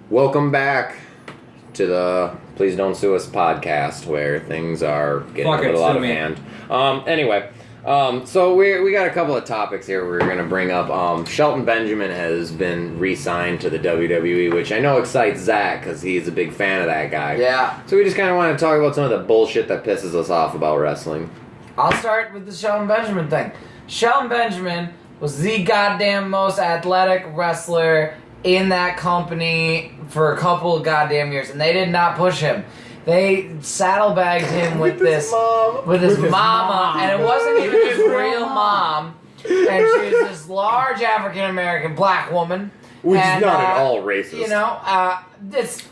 Welcome back to the Please Don't Sue Us podcast, where things are getting a little out of hand. Anyway, so we got a couple of topics here we're going to bring up. Shelton Benjamin has been re-signed to the WWE, which I know excites Zach because he's a big fan of that guy. Yeah. So we just kind of want to talk about some of the bullshit that pisses us off about wrestling. I'll start with the Shelton Benjamin thing. Shelton Benjamin was the goddamn most athletic wrestler in that company for a couple of goddamn years, and they did not push him. They saddlebagged him with his mama, and it wasn't even his real mom. And she was this large African-American black woman. Which is not at all racist. You know, that's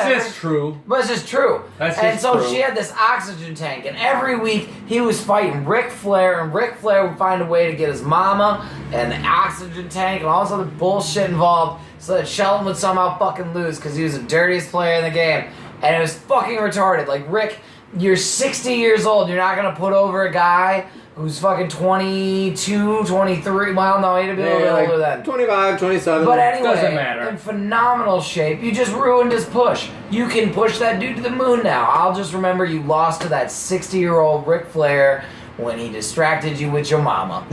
just true. But it's just true. And so she had this oxygen tank, and every week he was fighting Ric Flair, and Ric Flair would find a way to get his mama and the oxygen tank and all this other bullshit involved so that Shelton would somehow fucking lose because he was the dirtiest player in the game. And it was fucking retarded. Like, Rick, you're 60 years old. You're not going to put over a guy who's fucking 22, 23. Well, no, he'd be a little older then. 25, 27. But anyway, doesn't matter. In phenomenal shape. You just ruined his push. You can push that dude to the moon now. I'll just remember you lost to that 60-year-old Ric Flair when he distracted you with your mama.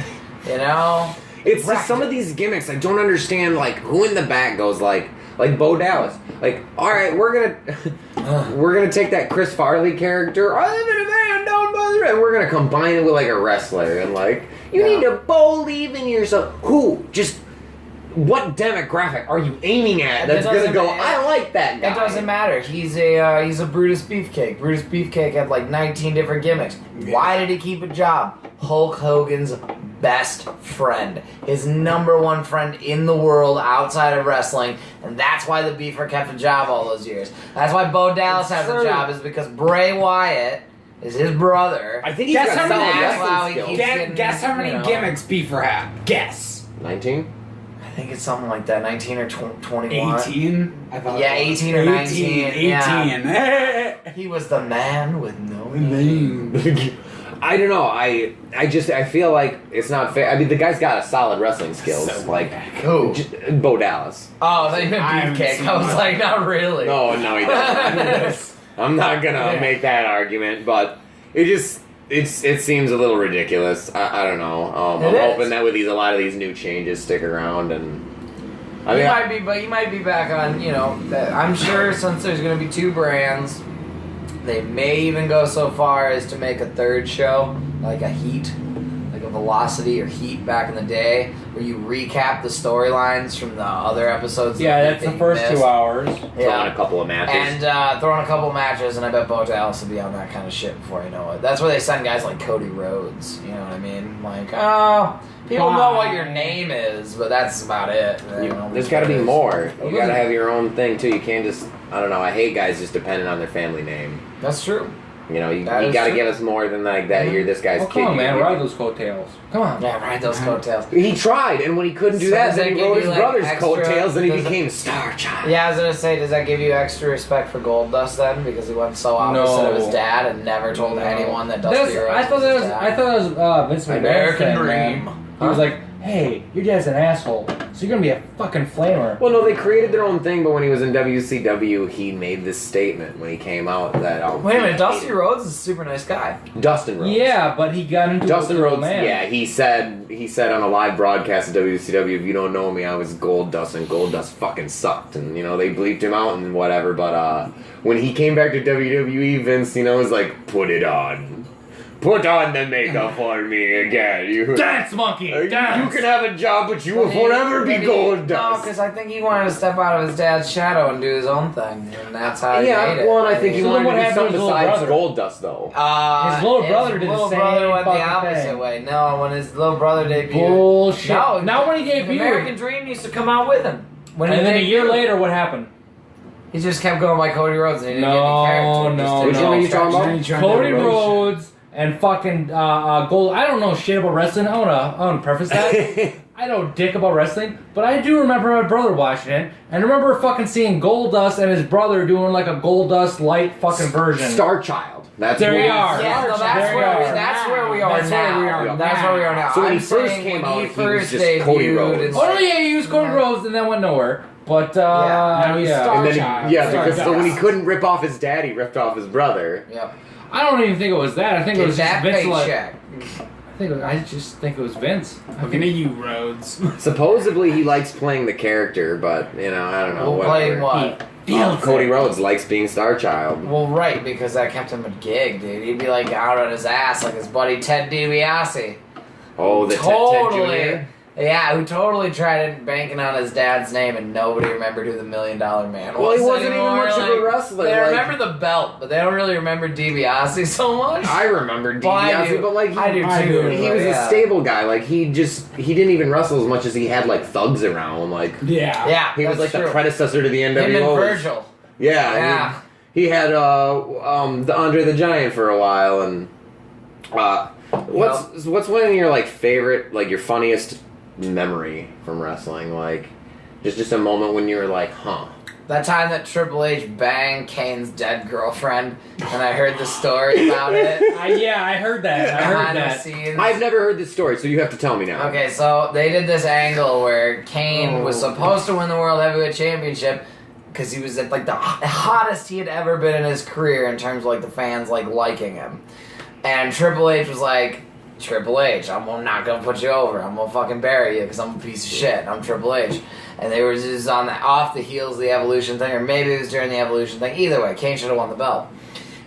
You know? It's just some of these gimmicks I don't understand. Like, who in the back goes like Bo Dallas? Like, all right, we're gonna take that Chris Farley character, I'm in a man down by the red, and we're gonna combine it with like a wrestler, and like you need to believe in yourself. Who? Just what demographic are you aiming at? That's gonna go. I like that guy. It doesn't matter. He's a Brutus Beefcake. Brutus Beefcake had like 19 different gimmicks. Why did he keep a job? Hulk Hogan's best friend, his number one friend in the world outside of wrestling, and that's why the Beefer kept a job all those years. That's why Bo Dallas has a job, is because Bray Wyatt is his brother. I think he's got solid wrestling skills. Guess how many gimmicks Beefer had? Guess. 19? I think it's something like that, 19 or 21. 18? I thought Yeah, 18 or 19. 18. Yeah. He was the man with no name. I don't know. I feel like it's not fair. I mean, the guy's got a solid wrestling skills. So like who? Bo Dallas. Oh, they meant Beefcake. I was like, not really. No, he doesn't. I'm not gonna make that argument, but it seems a little ridiculous. I don't know. I'm hoping that with a lot of these new changes stick around, and he might be back on. You know, I'm sure since there's going to be two brands. They may even go so far as to make a third show, like a Heat, like a Velocity or Heat back in the day, where you recap the storylines from the other episodes. Yeah, that's the first 2 hours. Throwing a couple of matches. And throwing a couple of matches, and I bet Bo Dallas will be on that kind of shit before you know it. That's where they send guys like Cody Rhodes, you know what I mean? Like, people know what your name is, but that's about it. There's got to be more. You got to have your own thing, too. You can't just, I don't know, I hate guys just depending on their family name. That's true. You know, you got to give us more than like that. You're this guy's kid. Come on, man, ride those coattails. Come on. Yeah, ride those coattails. He tried, and when he couldn't do that, then he rode his brother's coattails, and he became Star Child. Yeah, I was going to say, does that give you extra respect for Goldust then? Because he went so opposite of his dad and never told anyone that Dusty Rhodes I thought that was Vince McMahon's American Dream. He was like, hey, your dad's an asshole, so you're gonna be a fucking flamer. Well, no, they created their own thing, but when he was in WCW, he made this statement when he came out that... Wait a minute, Dusty Rhodes is a super nice guy. Dustin Rhodes. Yeah, but he got into Dustin Rhodes, man. yeah, he said on a live broadcast at WCW, if you don't know me, I was Goldust, and Goldust fucking sucked, and, you know, they bleeped him out and whatever, but, when he came back to WWE, Vince, you know, was like, put it on. Put on the makeup for me again. You dance, monkey! Dance! You can have a job, but you will forever be Goldust. No, because I think he wanted to step out of his dad's shadow and do his own thing, and that's how he made it. Well, I think he wanted to do something his besides Goldust, though. His little brother did the same His little brother went the fucking opposite thing. way. No, when his little brother debuted... Bullshit. No, not when he debuted. American Dream used to come out with him. And then a year later, what happened? He just kept going by Cody Rhodes, and he didn't get any character. Which one are you talking about? Cody Rhodes and fucking Gold. I don't know shit about wrestling. I want to preface that. I know dick about wrestling, but I do remember my brother watching it, and I remember fucking seeing Goldust and his brother doing like a Goldust light fucking version. Star Child. That's there where you are. Yeah, no, that's where we are now. That's where we are now. So when he first came out, he was just Cody Rhodes. Oh yeah, he was Cody Rhodes, and then went nowhere. But Yeah. yeah. And then because so when he Stardust. couldn't rip off his dad, he ripped off his brother. Yep. I don't even think it was that. I think it Get was just that Vince. paycheck. I just think it was Vince. Looking at you, Rhodes. Supposedly he likes playing the character, but I don't know. Well, playing whatever. what? Cody Rhodes likes being Star Child. Well, right, because that kept him a gig, dude. He'd be like out on his ass like his buddy Ted DiBiase. Oh, the Ted Jr.? Yeah, who totally tried banking on his dad's name and nobody remembered who the $1 Million Man was. Well, he wasn't even anymore. much of a wrestler. They like- remember the belt, but they don't really remember DiBiase so much. I remember Well, I DiBiase, do. but like I do too. he was a stable guy. Like he didn't even wrestle as much as he had like thugs around. Like Yeah. Yeah, he was like that's the true. predecessor to the NWO. Him and Virgil. Yeah, Yeah. He had the Andre the Giant for a while, and what's one of your like favorite, like your funniest memory from wrestling? Like just a moment when you were like, huh. That time that Triple H banged Kane's dead girlfriend, and I heard the story about it. I heard that. I heard Behind the that. scenes. I've never heard this story, so you have to tell me now. Okay, so they did this angle where Kane was supposed to win the World Heavyweight Championship because he was at like the hottest he had ever been in his career in terms of like the fans like liking him. And Triple H was like, Triple H, I'm not gonna put you over. I'm gonna fucking bury you because I'm a piece of shit. I'm Triple H. And they were just on off the heels of the Evolution thing, or maybe it was during the Evolution thing. Either way, Kane should have won the belt.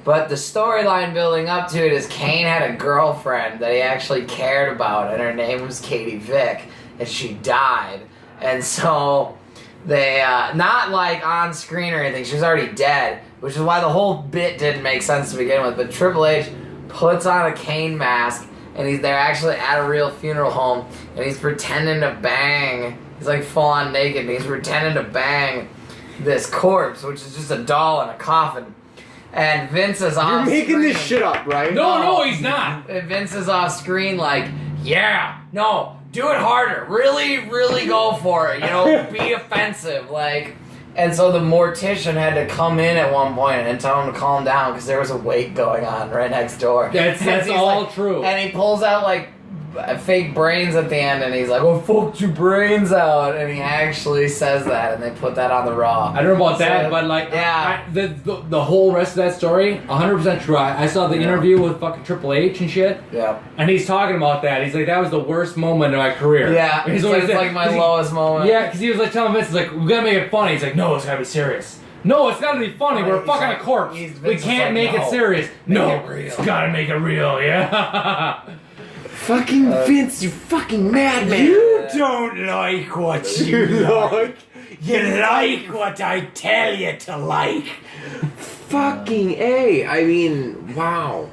But the storyline building up to it is Kane had a girlfriend that he actually cared about, and her name was Katie Vick, and she died. And so they, not like on screen or anything, she was already dead, which is why the whole bit didn't make sense to begin with. But Triple H puts on a Kane mask, and they're actually at a real funeral home, and he's pretending to bang. He's like full on naked, and he's pretending to bang this corpse, which is just a doll in a coffin. And Vince is off You're making this screen. shit up, right? No, he's not. And Vince is off screen like, yeah, no, do it harder. Really, really go for it. You know, be offensive. Like, and so the mortician had to come in at one point and tell him to calm down because there was a wake going on right next door. That's And he's all like- true. And he pulls out like fake brains at the end, and he's like, "Oh, fucked your brains out," and he actually says that, and they put that on the Raw. I don't know about that, So, but like, yeah. the whole rest of that story, 100% true. I saw the interview with fucking Triple H and shit, Yeah. and he's talking about that. He's like, that was the worst moment in my career. Yeah, He's it's always like my 'cause he- lowest moment. Yeah, because he was like telling Vince, he's like, we gotta make it funny. He's like, no, it's gotta be serious. No, it's gotta be funny. Oh, We're he's fucking like- a corpse. Vince We is can't like, make it no. serious. Make No, it real. it's gotta make it real. Yeah. Fucking Vince, you fucking madman. You don't like what you like. like You like what I tell you to like. fucking A. I mean, wow.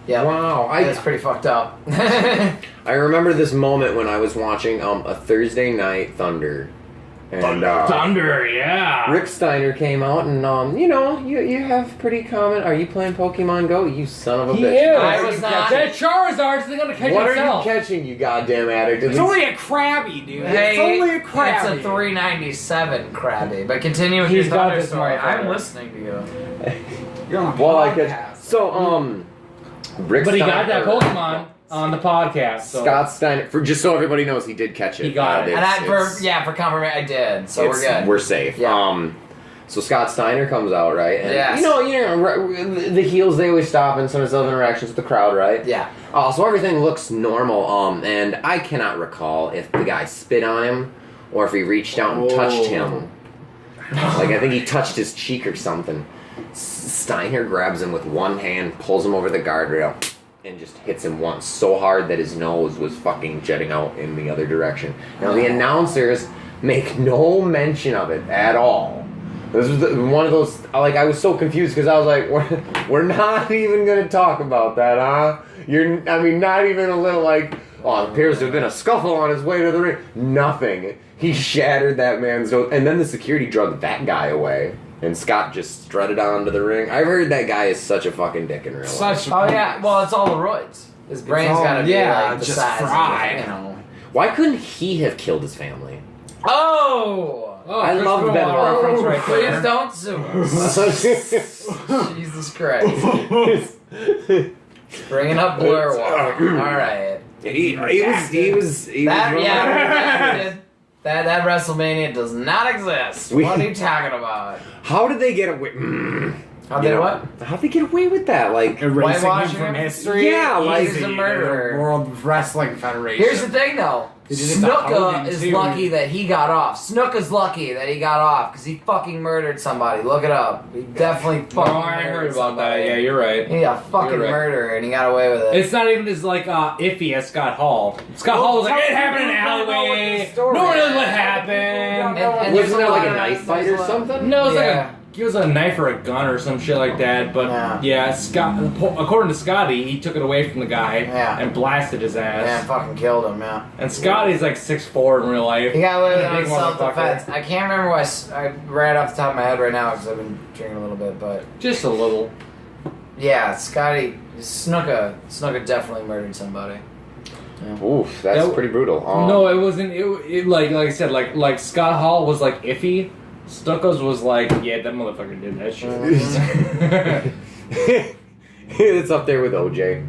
Yeah. Wow. That's pretty fucked up. I remember this moment when I was watching a Thursday Night Thunder. And Thunder, yeah. Rick Steiner came out and you have pretty common. Are you playing Pokemon Go? You son of a He bitch. is. I was not. That Charizard's gonna catch What itself. are you catching, you goddamn addict? At It's least- only a Krabby, dude. Hey, it's only a it's Krabby. a 397 Krabby. But continue with He's your got Thunder this story. motherfucker. I'm listening to you. You're on a Well, I podcast. catch. So Rick But he got Steiner- that Pokemon on the podcast. So. Scott Steiner, for just so everybody knows, he did catch it. He got it. And it's- for confirmation, I did. So we're it's- good. We're safe. Yeah. So Scott Steiner comes out, right? And Yes. the heels, they always stop in some of those interactions with the crowd, right? Yeah. So everything looks normal. And I cannot recall if the guy spit on him or if he reached out and touched him. Like, I think he touched his cheek or something. Steiner grabs him with one hand, pulls him over the guardrail, and just hits him once so hard that his nose was fucking jetting out in the other direction. Now, the announcers make no mention of it at all. This was one of those, like, I was so confused because I was like, we're not even going to talk about that, huh? Not even a little like, oh, it appears to have been a scuffle on his way to the ring. Nothing. He shattered that man's nose, and then the security drugged that guy away. And Scott just strutted onto the ring. I've heard that guy is such a fucking dick in real life. Such. Oh yeah. Well, it's all the roids. His brain's all- gotta be yeah, like the just size fried. of, you know. Why couldn't he have killed his family? Oh. Oh, I love Christopher Ben Waller Rowe. reference right Please there. don't sue us. Jesus Christ. Bringing up Blair Wall. All right. he was That wrong. yeah, That WrestleMania does not exist. What are you talking about? How did they get away? How they what? How'd they get away with that? Like, Erasing him Whitewashing from him? history. Yeah, like- He's a murderer. The World Wrestling Federation. Here's the thing, though. They did it to Snuka Hogan, is too. lucky that he got off. Snuka's lucky that he got off because he fucking murdered somebody. Look it up. He definitely fucking Oh, I murdered heard about somebody. that. Yeah, you're right. He a fucking You're right. murderer and he got away with it. It's not even as like iffy as Scott Hall. Scott Hall was like, it happened in an alleyway. No one knows what happened. And wasn't there like a there's knife fight or something? No, it was Yeah. like it was a knife or a gun or some shit like that. But yeah, Scott. According to Scotty, he took it away from the guy and blasted his ass. Yeah, fucking killed him, yeah. And Scotty's like 6'4" in real life. He got away with it Big on self-defense. motherfucker. I can't remember why I ran off the top of my head right now because I've been drinking a little bit, but Just a little. yeah, Snuka definitely murdered somebody. Oof, that's That- pretty brutal. No, it wasn't. It like I said, like Scott Hall was like iffy. Stuckos was like, yeah, that motherfucker did that shit. It's up there with OJ.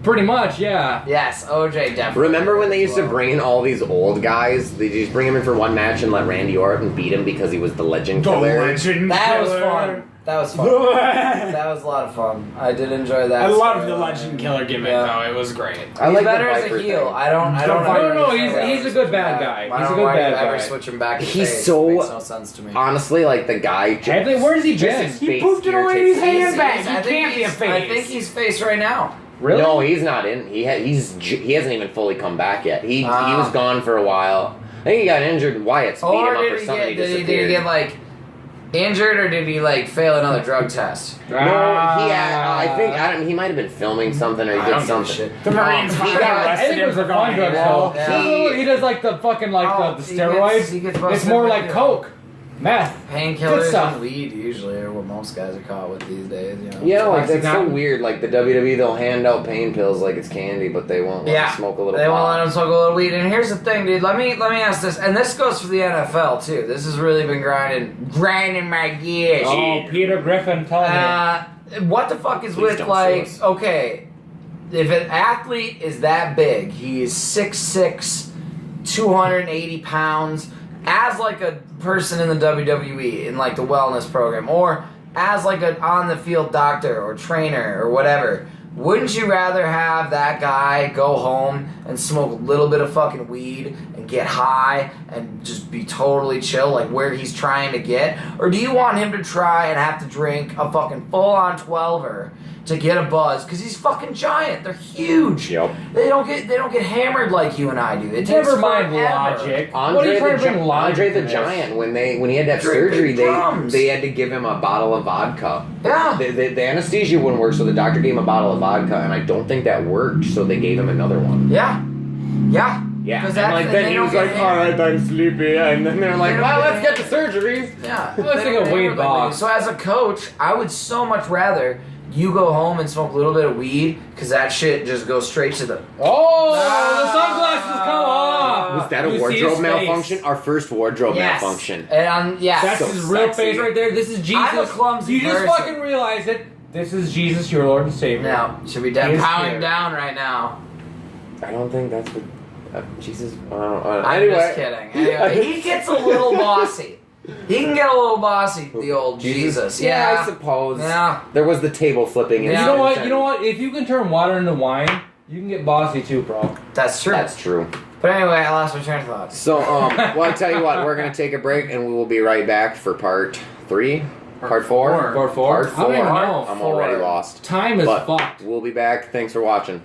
Pretty much, yeah. Yes, OJ definitely. Remember when they used to bring in all these old guys? They just bring him in for one match and let Randy Orton beat him because he was the legend The killer. legend That was killer. fun. That was fun. That was a lot of fun. I did enjoy that. I loved the storyline. legend killer gimmick Yeah. though. It was great. I He's like better the as a Viper heel. thing. I don't. No, he's a switch good him bad back. guy. I He's don't a know good why bad you ever guy. switch him back. To He's face. so- It makes no sense to me. Honestly, like the guy. Have they? Where's he been? He pooped in a lady's handbag. I He think can't be a he's- face. I think he's face right now. Really? No, he's not in. He hasn't even fully come back yet. He was gone for a while. I think he got injured. Wyatt beat him Or up or did he something. get? Did he get like injured, or did he like fail another drug test? No, I think he might have been filming something or he I did don't give a something. shit. The Marines He fucking got- I arrested think it him was for a fun going drug Well, though. yeah. He does like the fucking like Oh, the he steroids. gets It's busted more with like it. coke, meth. Good Painkillers stuff. and weed usually are what most guys are caught with these days. You know. Yeah, like that's so Oxycontin. weird. Like the WWE, they'll hand out pain pills like it's candy, but they won't let Yeah, you smoke a little. they won't pot. let him smoke a little weed. And here's the thing, dude. Let me ask this, and this goes for the NFL too. This has really been grinding my gears. Oh, Peter Griffin, tell me. What the fuck is Please with don't like? sue us. Okay, if an athlete is that big, he is 6'6", 280 pounds. As like a person in the WWE in like the wellness program, or as like an on the field doctor or trainer or whatever, wouldn't you rather have that guy go home and smoke a little bit of fucking weed and get high and just be totally chill like where he's trying to get? Or do you want him to try and have to drink a fucking full on 12er to get a buzz? Because he's fucking giant. They're huge. Yep. They don't get hammered like you and I do. It takes Never mind forever. logic. What are Andre you trying the, to bring logic Andre to the this? Giant, when he had to have Drink surgery, big drums. they had to give him a bottle of vodka. Yeah. The anesthesia wouldn't work, so the doctor gave him a bottle of vodka, and I don't think that worked, so they gave him another one. Yeah. Yeah. Yeah, 'Cause and that's- like and then they he don't was get like, hammered. "Alright, I'm sleepy," and then they're like, They don't "Well, get let's get the surgery." Yeah. Let's They take don't a weed hammer like box. me. So as a coach, I would so much rather you go home and smoke a little bit of weed because that shit just goes straight to the. Oh, the sunglasses come off. Was that a You see wardrobe his malfunction? face. Our first wardrobe Yes. malfunction. And yeah. That's So his real sexy. face right there. This is Jesus. I'm a clumsy You just person. fucking realize it. This is Jesus, your Lord and Savior. Now, should be He is powering here. down right now. I don't think that's what Jesus. I'm anyway, just kidding. Anyway, he gets a little bossy. He can get a little bossy, the old Jesus. Yeah, Yeah. I suppose. Yeah. There was the table flipping. Yeah. You know what? You know what? If you can turn water into wine, you can get bossy too, bro. That's true. That's true. But anyway, I lost my train of thought. So, well, I tell you what, we're gonna take a break and we will be right back for part 3, part 4, Part 4. part 4. I don't even know. I'm already lost. Time is But fucked. we'll be back. Thanks for watching.